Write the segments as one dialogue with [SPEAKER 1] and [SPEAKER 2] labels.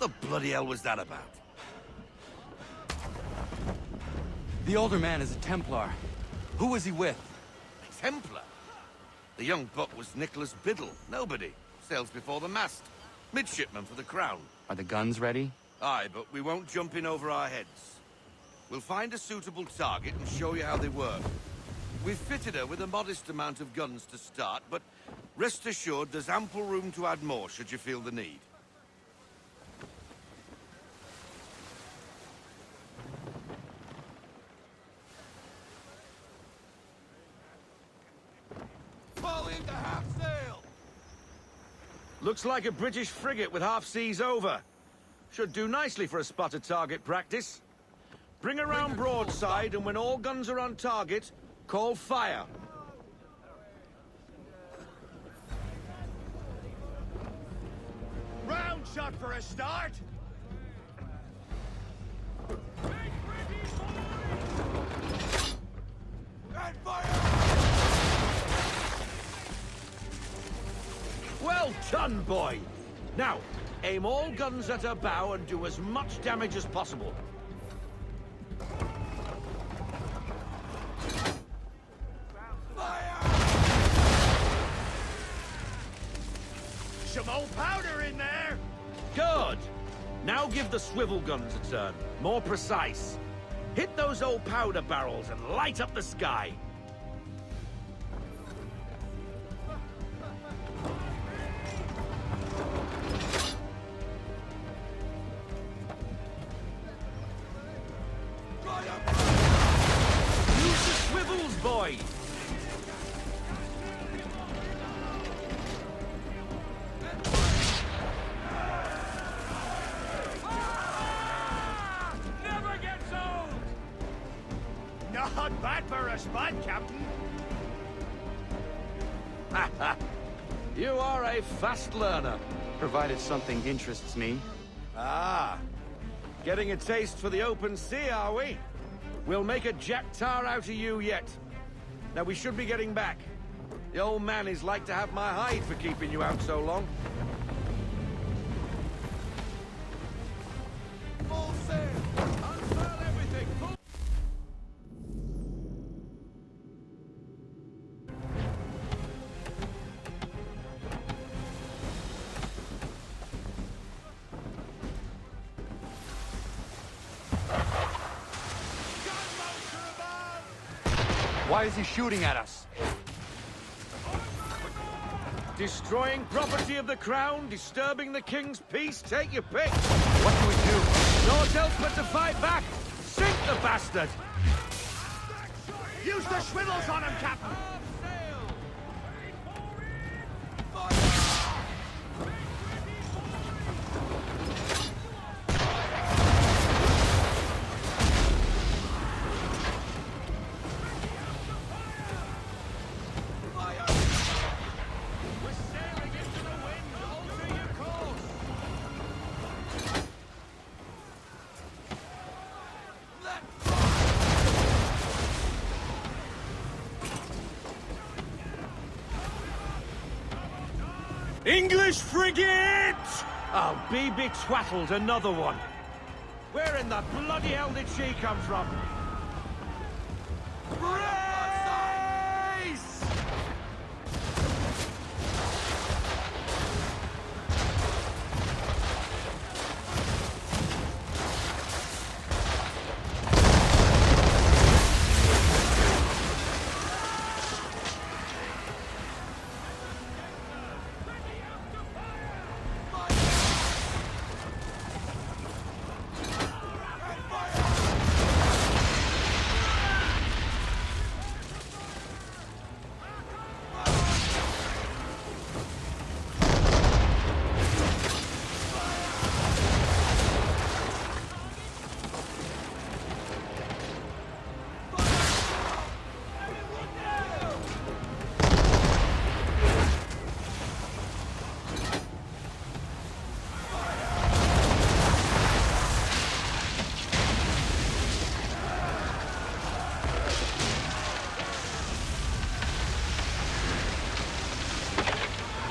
[SPEAKER 1] the bloody hell was that about?
[SPEAKER 2] The older man is a Templar. Who was he with?
[SPEAKER 1] A Templar? The young buck was Nicholas Biddle. Nobody. Sails before the mast. Midshipman for the Crown.
[SPEAKER 2] Are the guns ready?
[SPEAKER 1] Aye, but we won't jump in over our heads. We'll find a suitable target and show you how they work. We've fitted her with a modest amount of guns to start, but rest assured there's ample room to add more should you feel the need. Fall into half sail! Looks like a British frigate with half seas over. Should do nicely for a spotted target practice. Bring around broadside, and when all guns are on target, call fire.
[SPEAKER 3] Round shot for a start!
[SPEAKER 1] And fire! Well done, boy! Now, aim all guns at her bow and do as much damage as possible.
[SPEAKER 3] Some old powder in there!
[SPEAKER 1] Good! Now give the swivel guns a turn. More precise. Hit those old powder barrels and light up the sky. Use the swivels, boy!
[SPEAKER 3] Not bad for a spot, Captain.
[SPEAKER 1] You are a fast learner.
[SPEAKER 2] Provided something interests me.
[SPEAKER 1] Ah, getting a taste for the open sea, are we? We'll make a jack tar out of you yet. Now we should be getting back. The old man is like to have my hide for keeping you out so long. Full sail! Unfurl everything! Full...
[SPEAKER 2] Why is he shooting at us?
[SPEAKER 1] Destroying property of the Crown, disturbing the King's peace, take your pick.
[SPEAKER 2] What do we do?
[SPEAKER 1] Naught else but to fight back. Sink the bastard!
[SPEAKER 3] Use the swivels on him, Captain!
[SPEAKER 1] English frigate! I'll be betwattled, another one. Where in the bloody hell did she come from? Brace!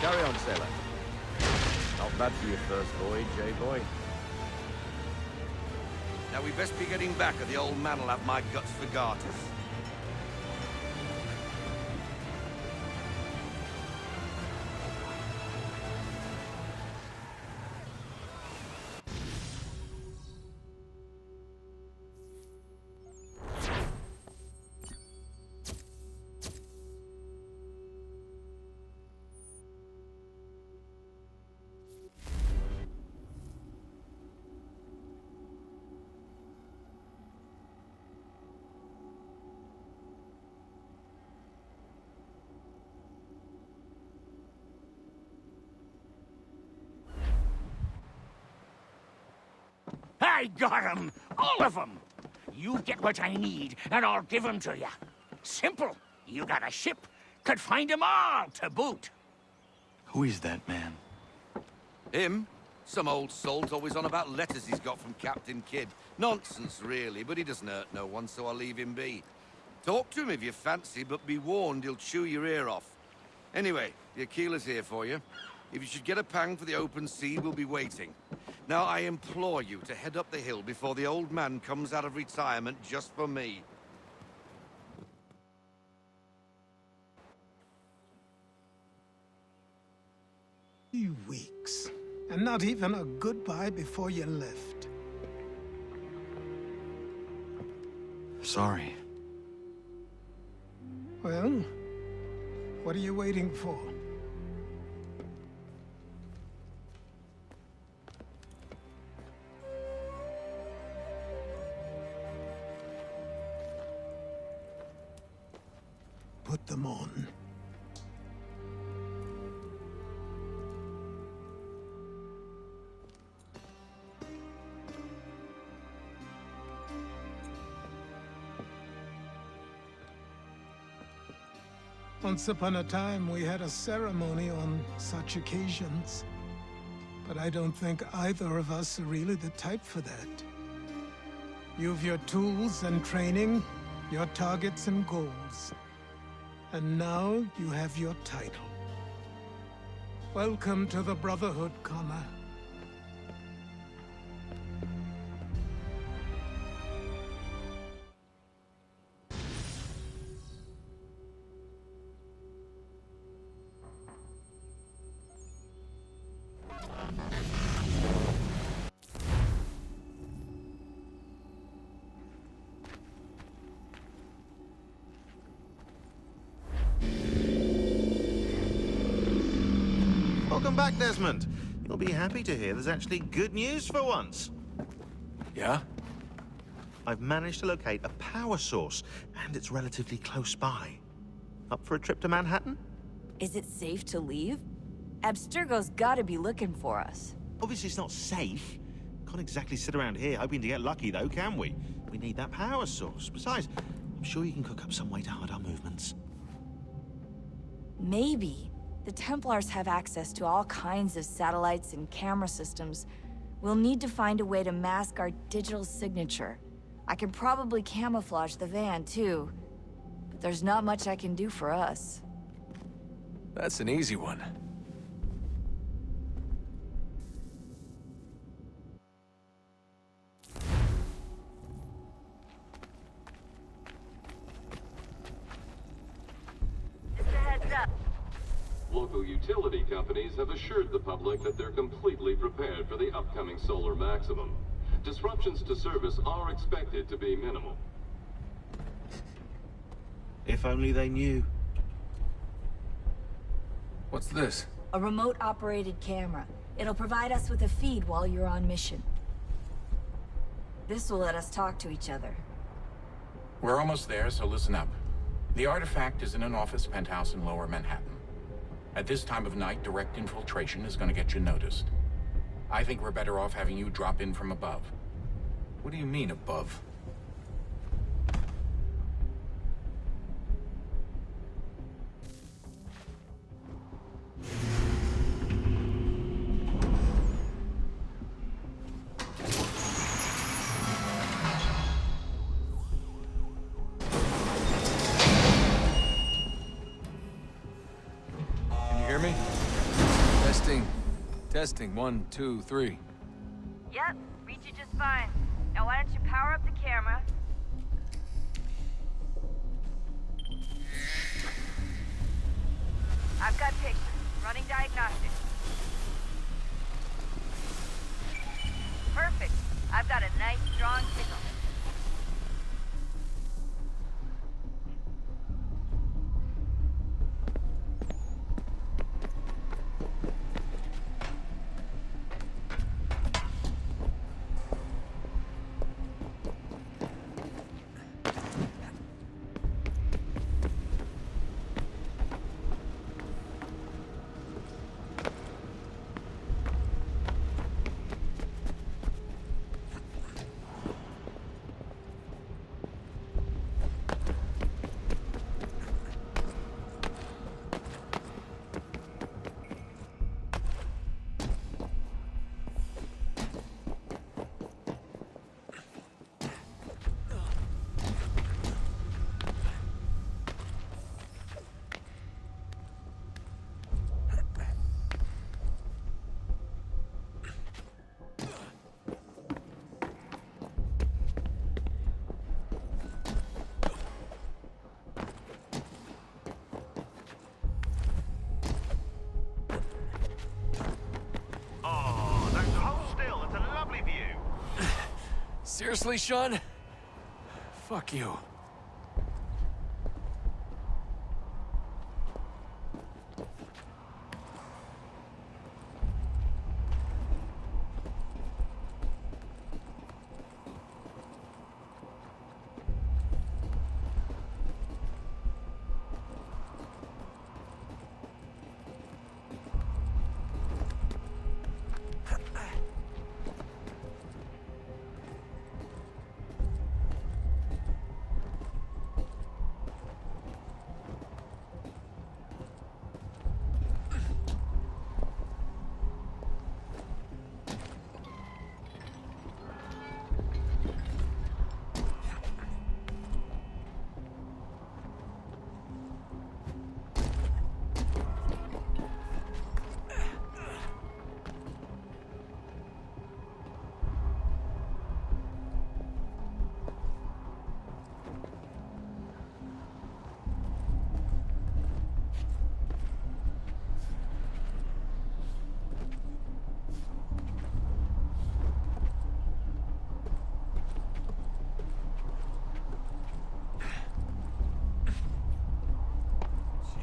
[SPEAKER 1] Carry on, sailor. Not bad for your first voyage, eh, boy? Now we best be getting back, or the old man'll have my guts for garters.
[SPEAKER 3] I got 'em! All of 'em! You get what I need, and I'll give 'em to you. Simple. You got a ship, could find 'em all to boot.
[SPEAKER 2] Who is that man?
[SPEAKER 1] Him? Some old salt's always on about letters he's got from Captain Kidd. Nonsense, really, but he doesn't hurt no one, so I'll leave him be. Talk to him if you fancy, but be warned he'll chew your ear off. Anyway, the Aquila's here for you. If you should get a pang for the open sea, we'll be waiting. Now, I implore you to head up the hill before the old man comes out of retirement just for me.
[SPEAKER 4] 3 weeks, and not even a goodbye before you left.
[SPEAKER 2] Sorry.
[SPEAKER 4] Well, what are you waiting for? Put them on. Once upon a time, we had a ceremony on such occasions. But I don't think either of us are really the type for that. You've your tools and training, your targets and goals. And now you have your title. Welcome to the Brotherhood, Connor.
[SPEAKER 5] Welcome back, Desmond. You'll be happy to hear there's actually good news for once.
[SPEAKER 2] Yeah?
[SPEAKER 5] I've managed to locate a power source, and it's relatively close by. Up for a trip to Manhattan?
[SPEAKER 6] Is it safe to leave? Abstergo's gotta be looking for us.
[SPEAKER 5] Obviously it's not safe. Can't exactly sit around here hoping to get lucky, though, can we? We need that power source. Besides, I'm sure you can cook up some way to hide our movements.
[SPEAKER 6] Maybe. The Templars have access to all kinds of satellites and camera systems. We'll need to find a way to mask our digital signature. I can probably camouflage the van, too. But there's not much I can do for us.
[SPEAKER 7] That's an easy one.
[SPEAKER 6] Just a heads up.
[SPEAKER 8] Local utility companies have assured the public that they're completely prepared for the upcoming solar maximum. Disruptions to service are expected to be minimal.
[SPEAKER 5] If only they knew.
[SPEAKER 7] What's this?
[SPEAKER 6] A remote-operated camera. It'll provide us with a feed while you're on mission. This will let us talk to each other.
[SPEAKER 9] We're almost there, so listen up. The artifact is in an office penthouse in Lower Manhattan. At this time of night, direct infiltration is going to get you noticed. I think we're better off having you drop in from above.
[SPEAKER 7] What do you mean, above? Me? Testing. Testing. 1, 2, 3.
[SPEAKER 6] Yep, reach you just fine. Now why don't you power up the camera? I've got pictures. Running diagnostics. Perfect. I've got a nice, strong signal.
[SPEAKER 5] Oh, don't hold still. It's a lovely view.
[SPEAKER 7] Seriously, Sean? Fuck you.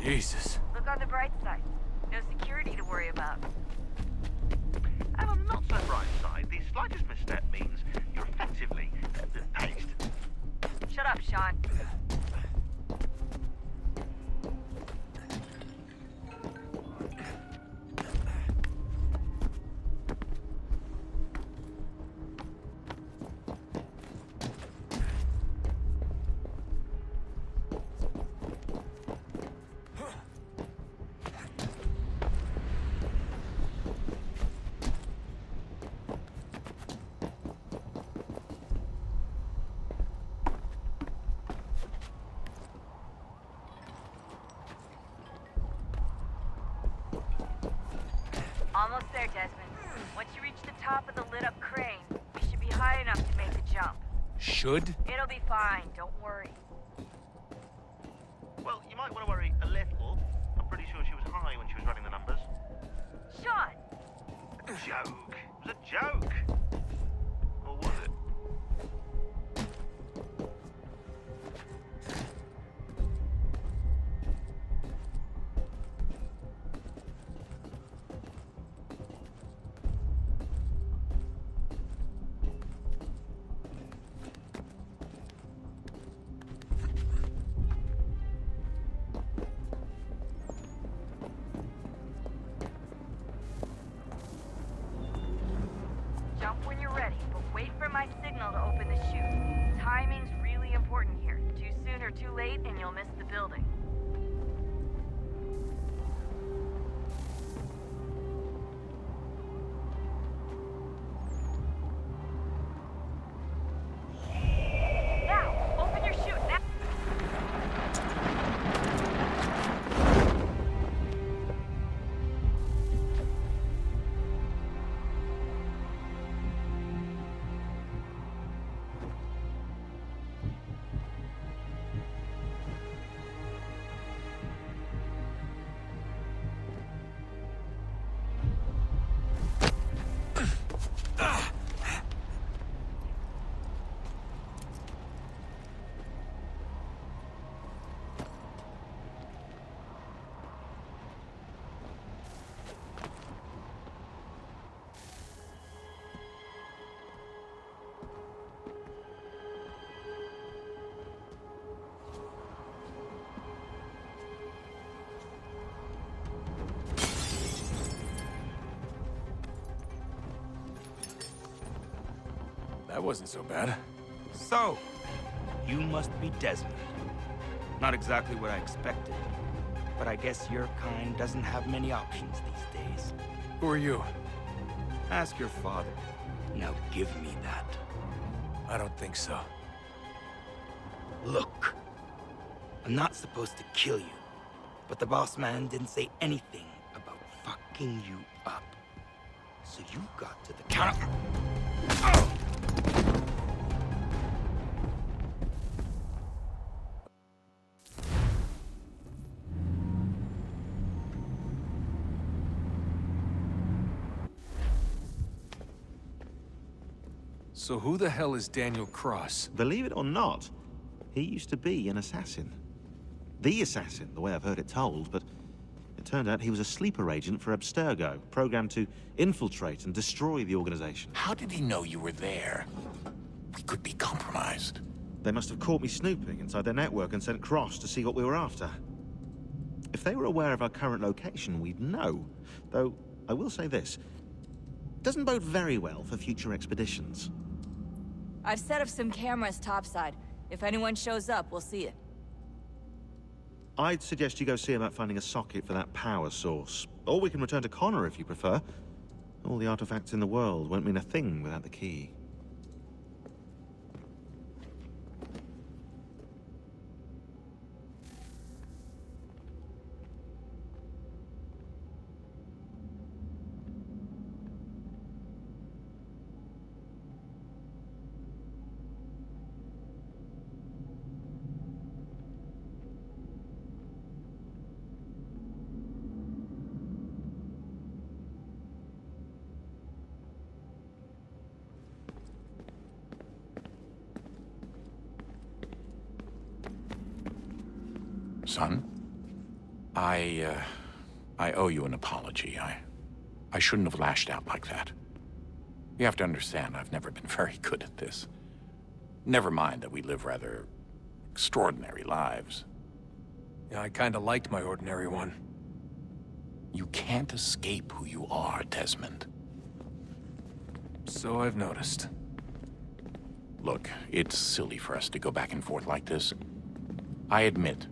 [SPEAKER 7] Jesus.
[SPEAKER 6] Look on the bright side. No security to worry about.
[SPEAKER 5] And on the not so bright side, the slightest misstep means you're effectively paced.
[SPEAKER 6] Shut up, Sean. Almost there, Desmond. Once you reach the top of the lit-up crane, you should be high enough to make the jump.
[SPEAKER 7] Should?
[SPEAKER 6] It'll be fine, don't worry.
[SPEAKER 5] Well, you might want to worry a little. I'm pretty sure she was high when she was running the numbers.
[SPEAKER 6] Sean!
[SPEAKER 5] A joke. It was a joke. Or was it?
[SPEAKER 6] Jump when you're ready, but wait for my signal to open the chute. Timing's really important here. Too soon or too late, and you'll miss the building. Now, open your chute. Now.
[SPEAKER 7] That wasn't so bad.
[SPEAKER 10] So, you must be Desmond. Not exactly what I expected, but I guess your kind doesn't have many options these days.
[SPEAKER 7] Who are you?
[SPEAKER 10] Ask your father. Now give me that.
[SPEAKER 7] I don't think so.
[SPEAKER 10] Look, I'm not supposed to kill you, but the boss man didn't say anything about fucking you up. So you got to the counter.
[SPEAKER 7] So who the hell is Daniel Cross?
[SPEAKER 5] Believe it or not, he used to be an assassin. The assassin, the way I've heard it told, but it turned out he was a sleeper agent for Abstergo, programmed to infiltrate and destroy the organization.
[SPEAKER 9] How did he know you were there? We could be compromised.
[SPEAKER 5] They must have caught me snooping inside their network and sent Cross to see what we were after. If they were aware of our current location, we'd know. Though, I will say this. Doesn't bode very well for future expeditions.
[SPEAKER 6] I've set up some cameras topside. If anyone shows up, we'll see it.
[SPEAKER 5] I'd suggest you go see about finding a socket for that power source. Or we can return to Connor if you prefer. All the artifacts in the world won't mean a thing without the key.
[SPEAKER 9] Son, I owe you an apology. I shouldn't have lashed out like that. You have to understand, I've never been very good at this. Never mind that we live rather extraordinary lives.
[SPEAKER 7] Yeah, I kinda liked my ordinary one.
[SPEAKER 9] You can't escape who you are, Desmond.
[SPEAKER 7] So I've noticed.
[SPEAKER 9] Look, it's silly for us to go back and forth like this. I admit,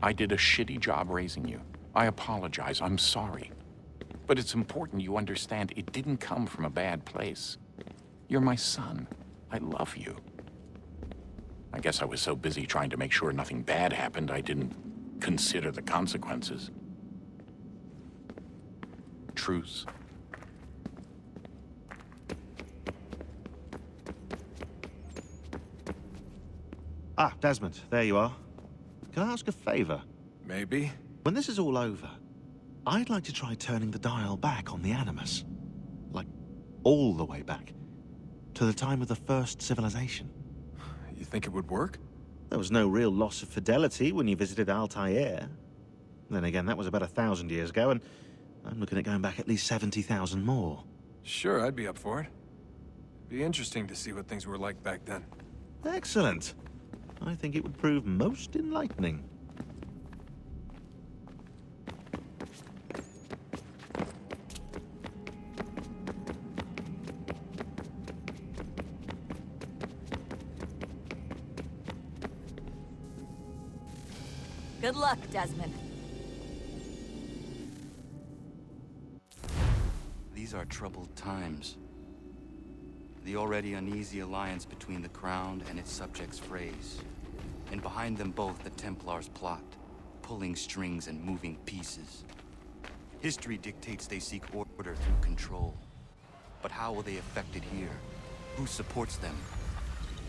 [SPEAKER 9] I did a shitty job raising you. I apologize, I'm sorry. But it's important you understand it didn't come from a bad place. You're my son. I love you. I guess I was so busy trying to make sure nothing bad happened, I didn't consider the consequences. Truce.
[SPEAKER 5] Ah, Desmond, there you are. Can I ask a favor?
[SPEAKER 7] Maybe?
[SPEAKER 5] When this is all over, I'd like to try turning the dial back on the Animus. Like, all the way back. To the time of the first civilization.
[SPEAKER 7] You think it would work?
[SPEAKER 5] There was no real loss of fidelity when you visited Altair. Then again, that was about 1,000 years ago, and I'm looking at going back at least 70,000 more.
[SPEAKER 7] Sure, I'd be up for it. Be interesting to see what things were like back then.
[SPEAKER 5] Excellent. I think it would prove most enlightening.
[SPEAKER 6] Good luck, Desmond.
[SPEAKER 2] These are troubled times. The already uneasy alliance between the Crown and its subjects frays. And behind them both the Templars plot, pulling strings and moving pieces. History dictates they seek order through control. But how will they affect it here? Who supports them?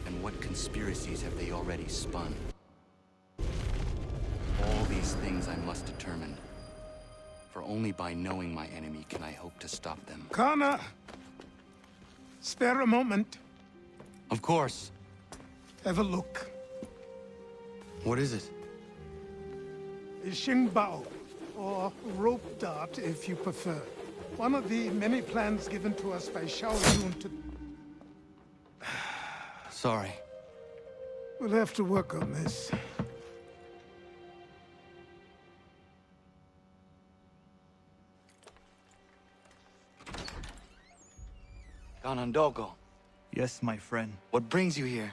[SPEAKER 2] And what conspiracies have they already spun? All these things I must determine. For only by knowing my enemy can I hope to stop them.
[SPEAKER 4] Connor! Spare a moment.
[SPEAKER 2] Of course.
[SPEAKER 4] Have a look.
[SPEAKER 2] What is it?
[SPEAKER 4] A Xingbao, or rope dart if you prefer. One of the many plans given to us by Shao Yun to...
[SPEAKER 2] Sorry.
[SPEAKER 4] We'll have to work on this.
[SPEAKER 2] Ganondogo.
[SPEAKER 11] Yes, my friend.
[SPEAKER 2] What brings you here?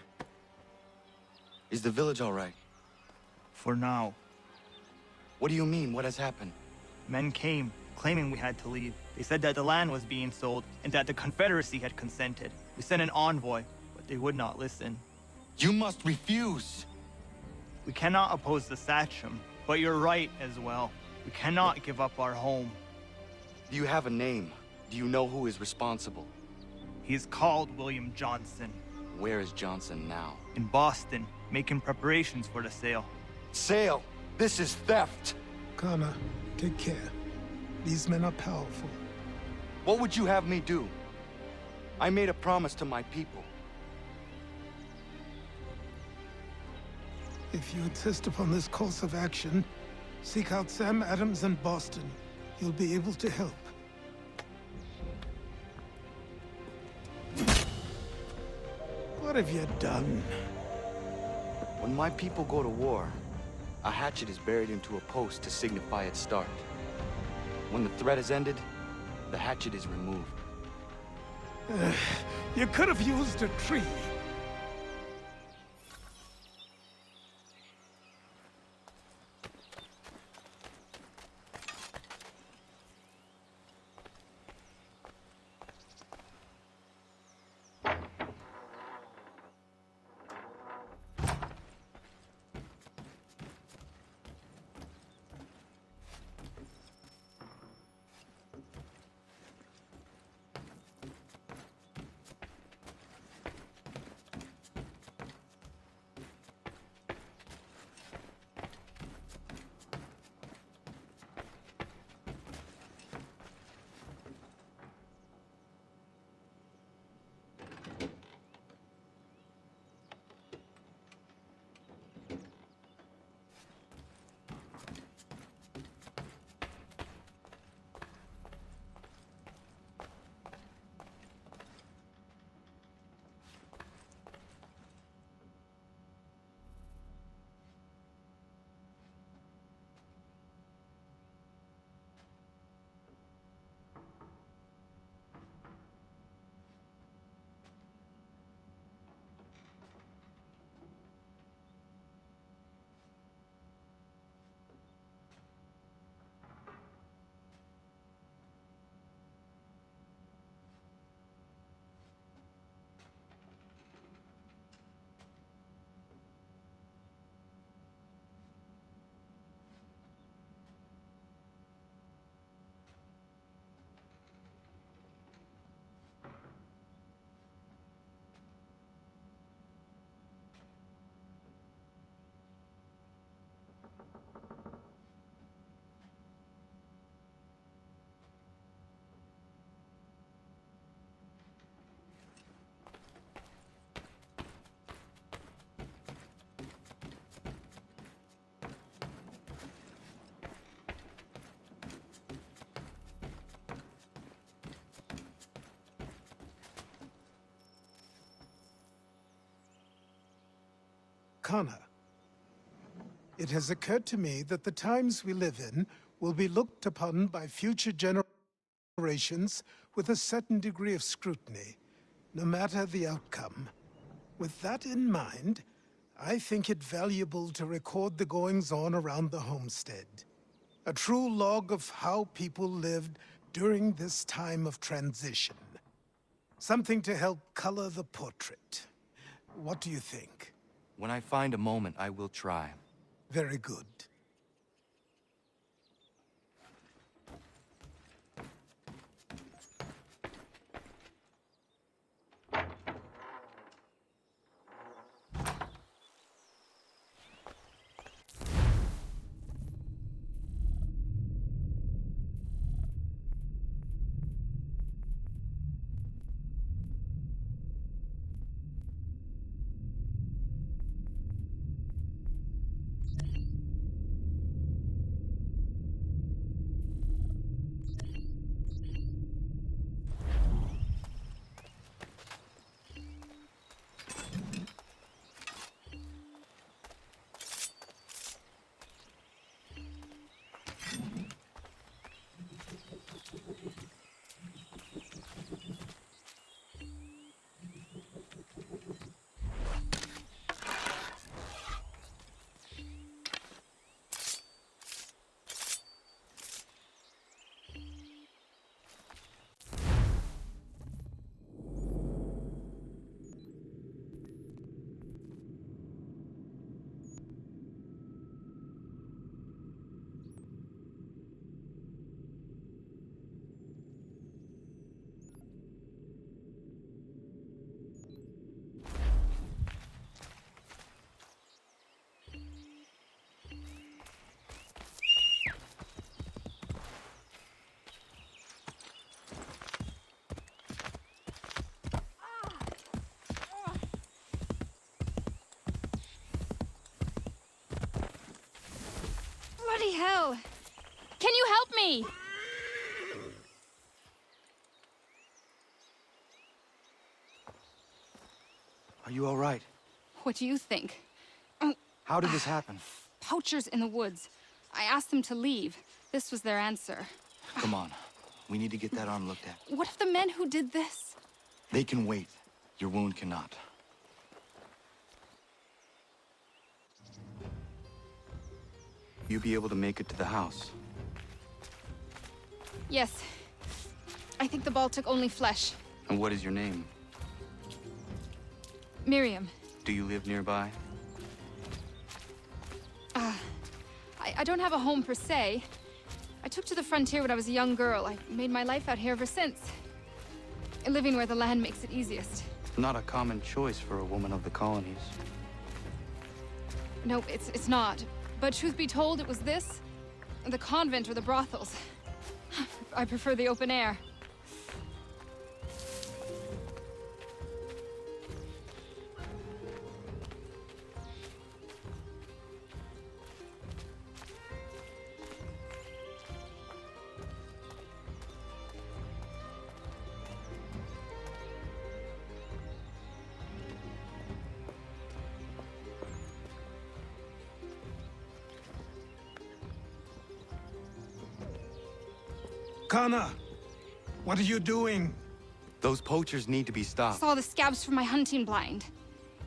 [SPEAKER 2] Is the village all right?
[SPEAKER 11] For now.
[SPEAKER 2] What do you mean? What has happened?
[SPEAKER 11] Men came, claiming we had to leave. They said that the land was being sold, and that the Confederacy had consented. We sent an envoy, but they would not listen.
[SPEAKER 2] You must refuse!
[SPEAKER 11] We cannot oppose the Sachem, but you're right as well. We cannot give up our home.
[SPEAKER 2] Do you have a name? Do you know who is responsible?
[SPEAKER 11] He's called William Johnson.
[SPEAKER 2] Where is Johnson now?
[SPEAKER 11] In Boston, making preparations for the sale.
[SPEAKER 2] Sale! This is theft!
[SPEAKER 4] Connor, take care. These men are powerful.
[SPEAKER 2] What would you have me do? I made a promise to my people.
[SPEAKER 4] If you insist upon this course of action, seek out Sam Adams in Boston. He'll be able to help. What have you done?
[SPEAKER 2] When my people go to war, a hatchet is buried into a post to signify its start. When the threat is ended, the hatchet is removed.
[SPEAKER 4] You could have used a tree. Connor, it has occurred to me that the times we live in will be looked upon by future generations with a certain degree of scrutiny, no matter the outcome. With that in mind, I think it valuable to record the goings-on around the homestead. A true log of how people lived during this time of transition. Something to help color the portrait. What do you think?
[SPEAKER 2] When I find a moment, I will try.
[SPEAKER 4] Very good.
[SPEAKER 12] bloody hell! Can you help me?
[SPEAKER 2] Are you all right?
[SPEAKER 12] What do you think?
[SPEAKER 2] How did this happen?
[SPEAKER 12] Poachers in the woods. I asked them to leave. This was their answer.
[SPEAKER 2] Come on. We need to get that arm looked at.
[SPEAKER 12] What if the men who did this?
[SPEAKER 2] They can wait. Your wound cannot. You be able to make it to the house?
[SPEAKER 12] Yes. I think the ball took only flesh.
[SPEAKER 2] And what is your name?
[SPEAKER 12] Miriam.
[SPEAKER 2] Do you live nearby?
[SPEAKER 12] I don't have a home per se. I took to the frontier when I was a young girl. I made my life out here ever since. Living where the land makes it easiest.
[SPEAKER 2] Not a common choice for a woman of the colonies.
[SPEAKER 12] No, it's not. But truth be told, it was this, the convent or the brothels. I prefer the open air.
[SPEAKER 4] Kana, what are you doing?
[SPEAKER 2] Those poachers need to be stopped.
[SPEAKER 12] Saw the scabs from my hunting blind.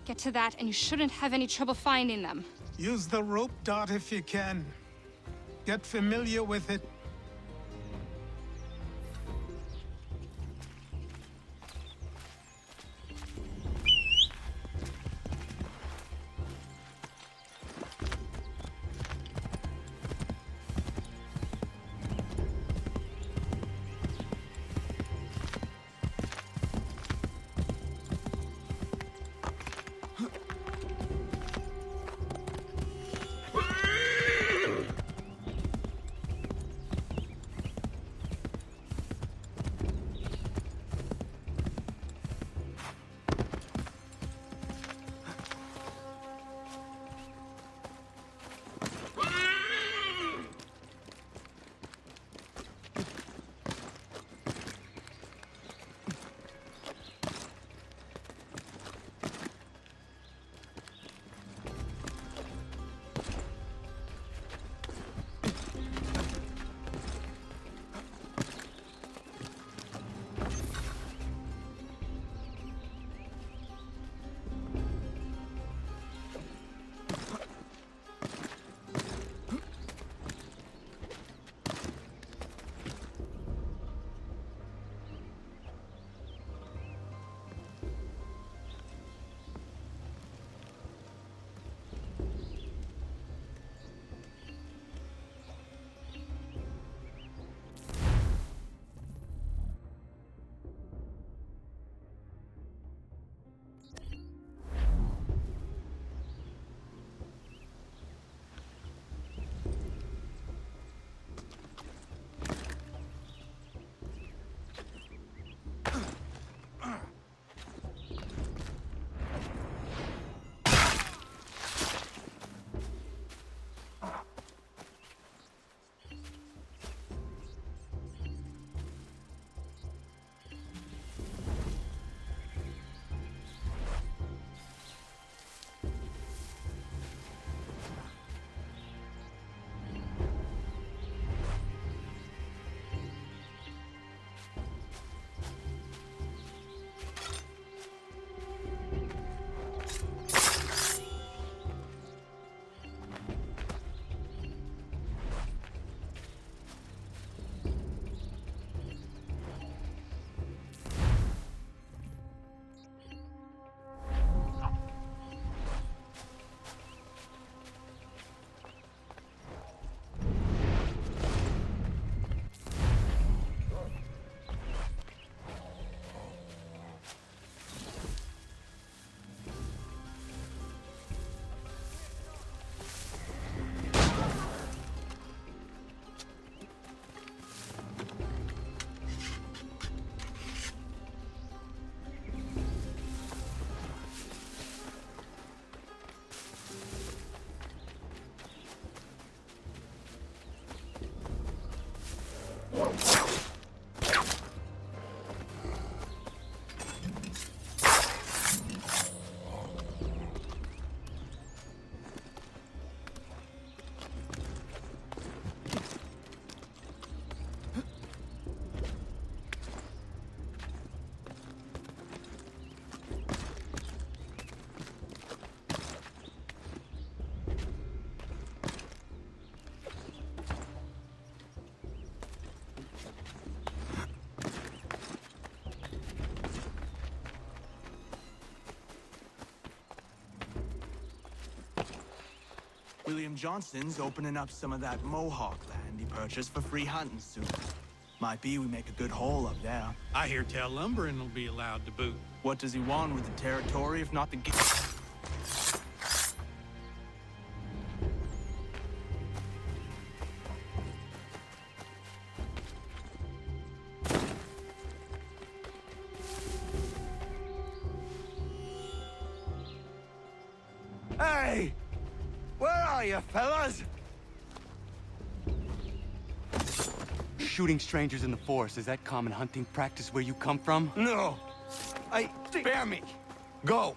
[SPEAKER 12] Get to that, and you shouldn't have any trouble finding them.
[SPEAKER 4] Use the rope dart if you can. Get familiar with it.
[SPEAKER 11] William Johnson's opening up some of that Mohawk land he purchased for free hunting soon. Might be we make a good haul up there.
[SPEAKER 13] I hear tell lumbering will be allowed to boot.
[SPEAKER 11] What does he want with the territory if not the
[SPEAKER 2] Hey! Where are you, fellas? Shooting strangers in the forest, is that common hunting practice where you come from?
[SPEAKER 10] No.
[SPEAKER 2] Spare me! Go!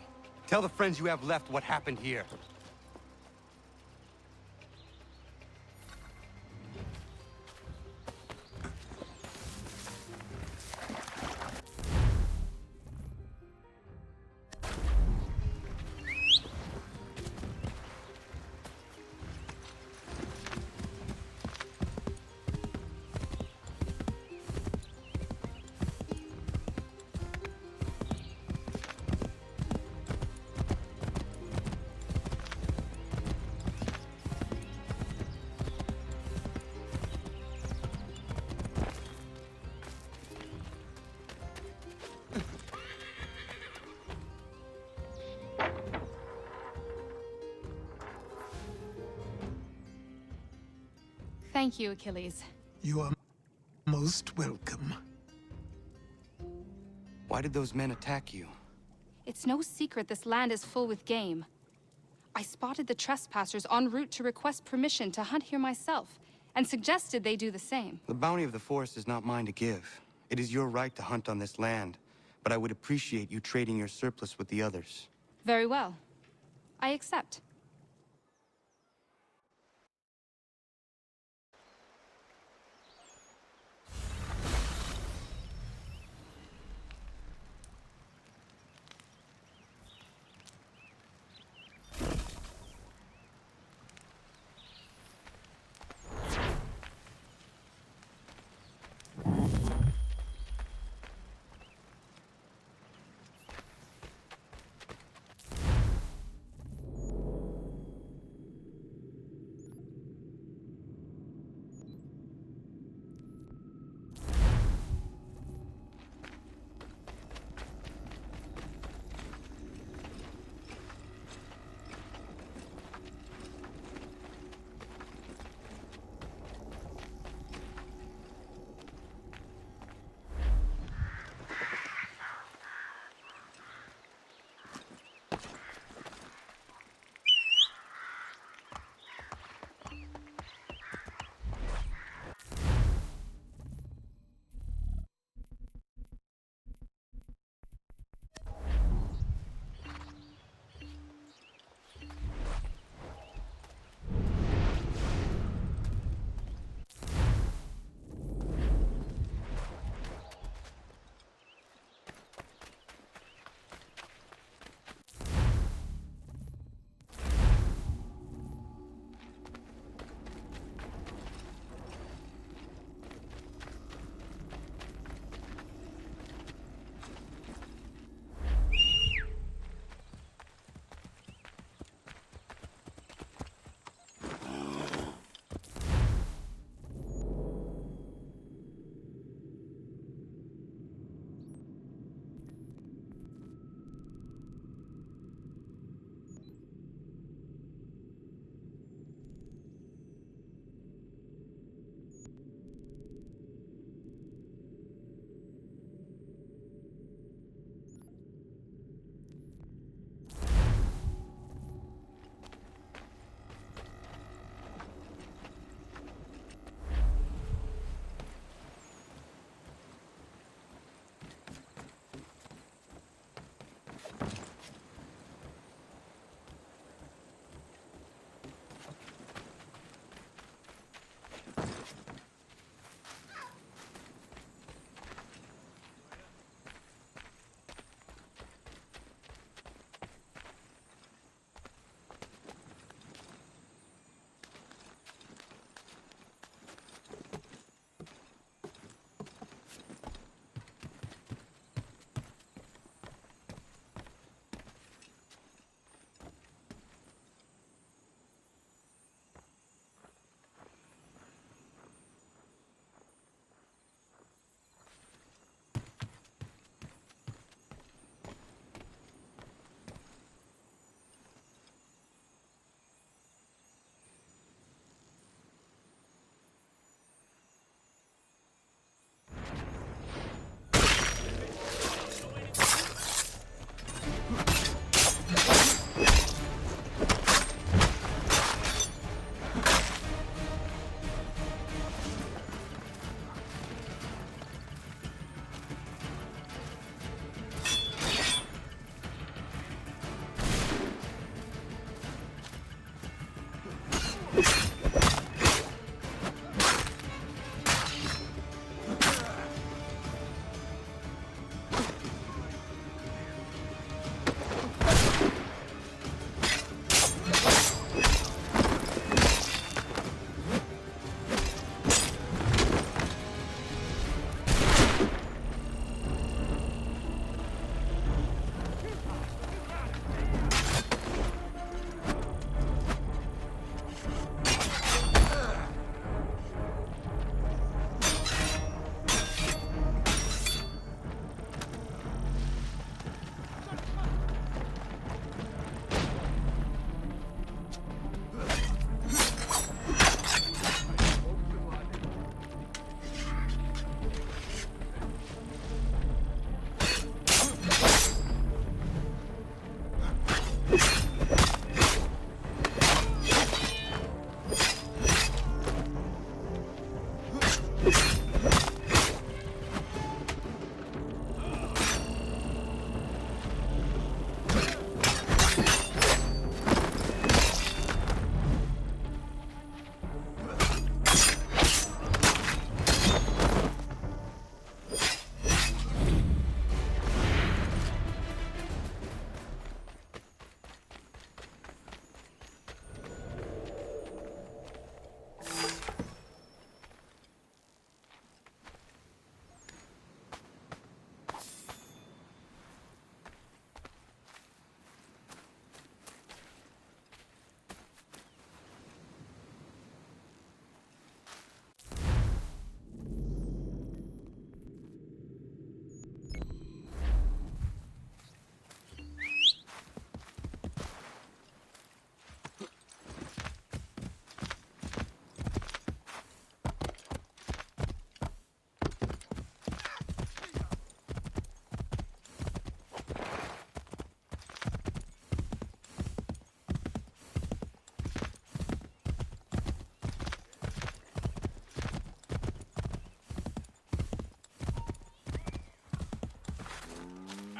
[SPEAKER 2] Tell the friends you have left what happened here.
[SPEAKER 12] Thank you, Achilles.
[SPEAKER 4] You are most welcome.
[SPEAKER 2] Why did those men attack you?
[SPEAKER 12] It's no secret this land is full with game. I spotted the trespassers en route to request permission to hunt here myself, and suggested they do the same.
[SPEAKER 2] The bounty of the forest is not mine to give. It is your right to hunt on this land, but I would appreciate you trading your surplus with the others.
[SPEAKER 12] Very well. I accept.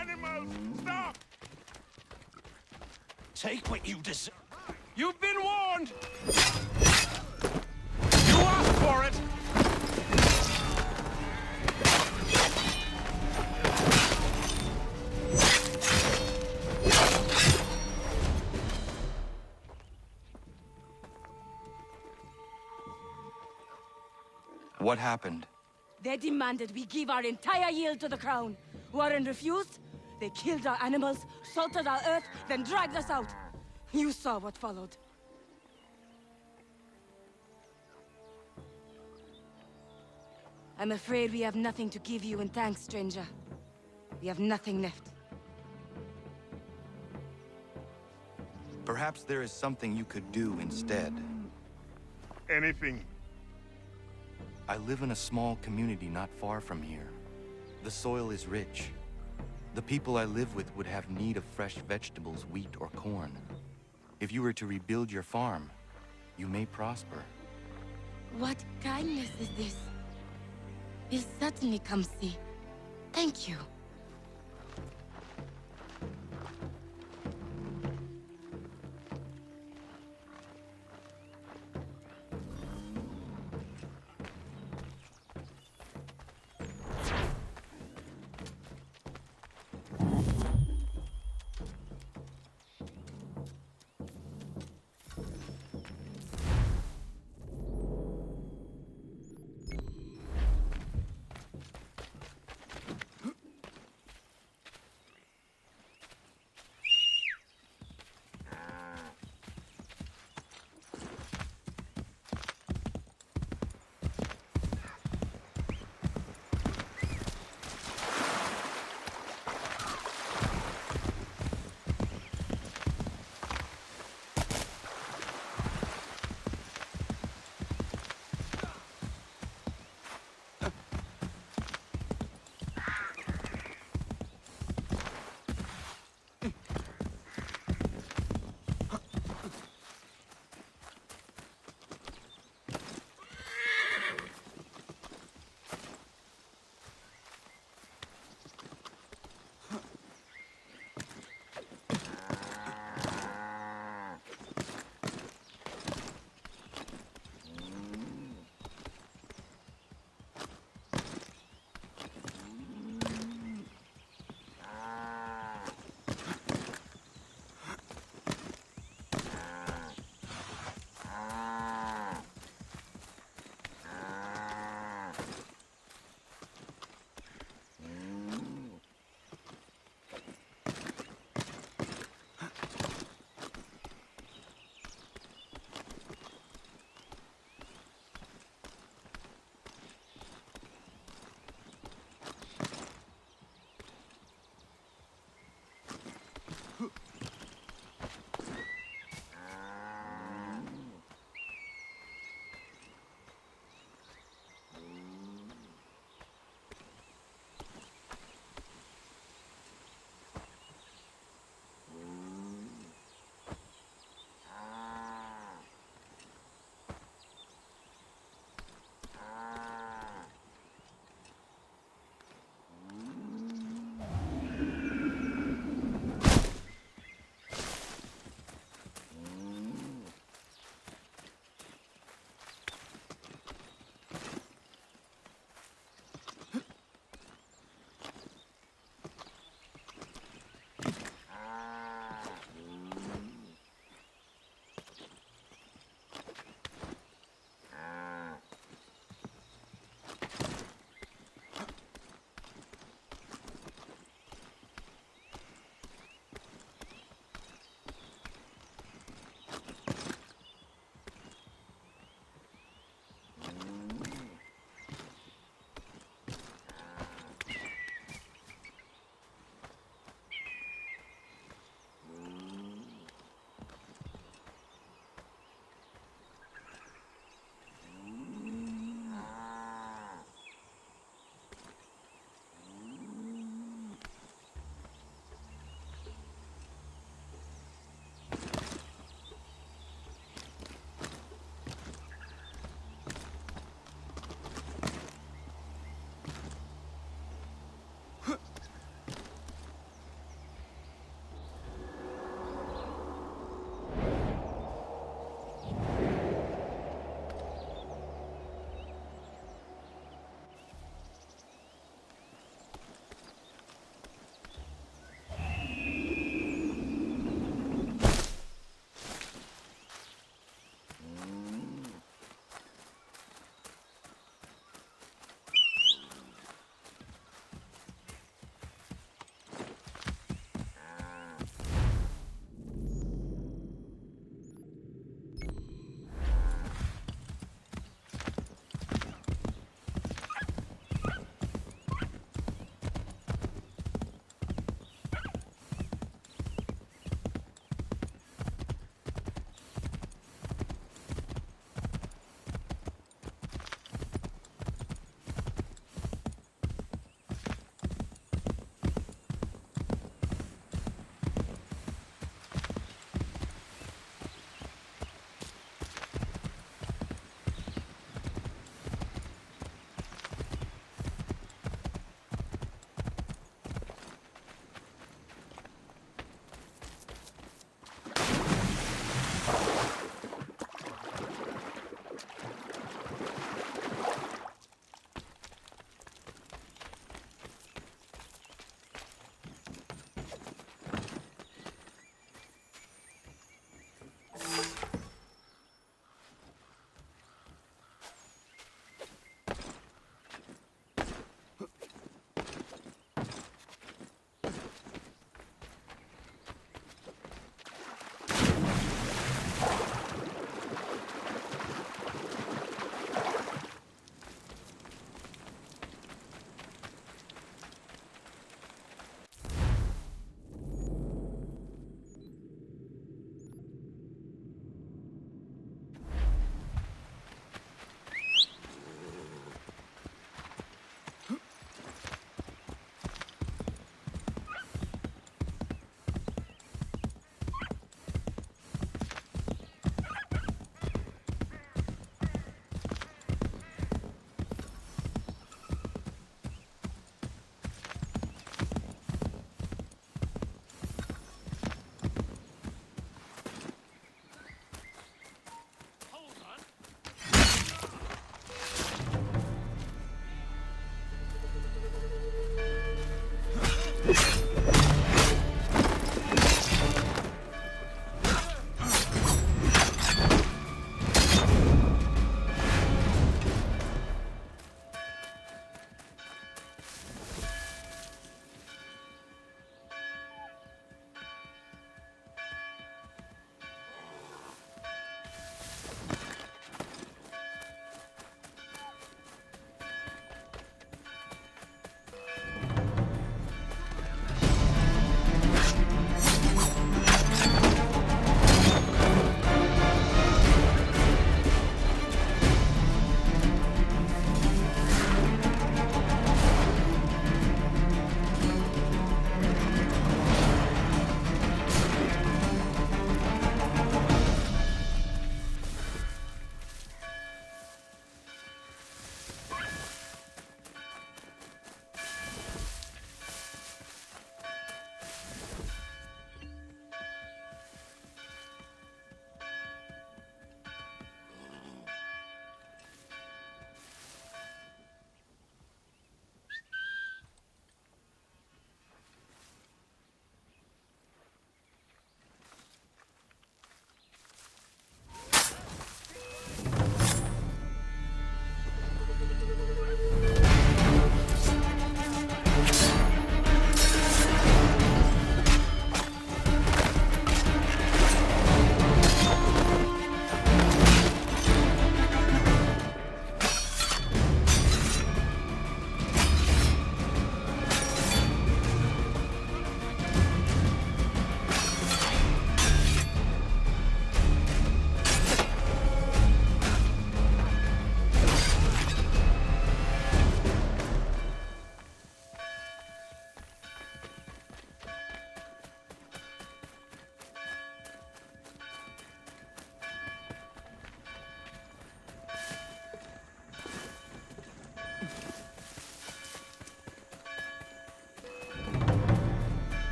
[SPEAKER 3] Animals, stop!
[SPEAKER 1] Take what you deserve.
[SPEAKER 3] You've been warned! You asked for it!
[SPEAKER 2] What happened?
[SPEAKER 14] They demanded we give our entire yield to the Crown. Warren refused. They killed our animals, salted our earth, then dragged us out. You saw what followed. I'm afraid we have nothing to give you in thanks, stranger. We have nothing left.
[SPEAKER 2] Perhaps there is something you could do instead.
[SPEAKER 3] Anything.
[SPEAKER 2] I live in a small community not far from here. The soil is rich. The people I live with would have need of fresh vegetables, wheat, or corn. If you were to rebuild your farm, you may prosper.
[SPEAKER 14] What kindness is this? We'll certainly come see. Thank you.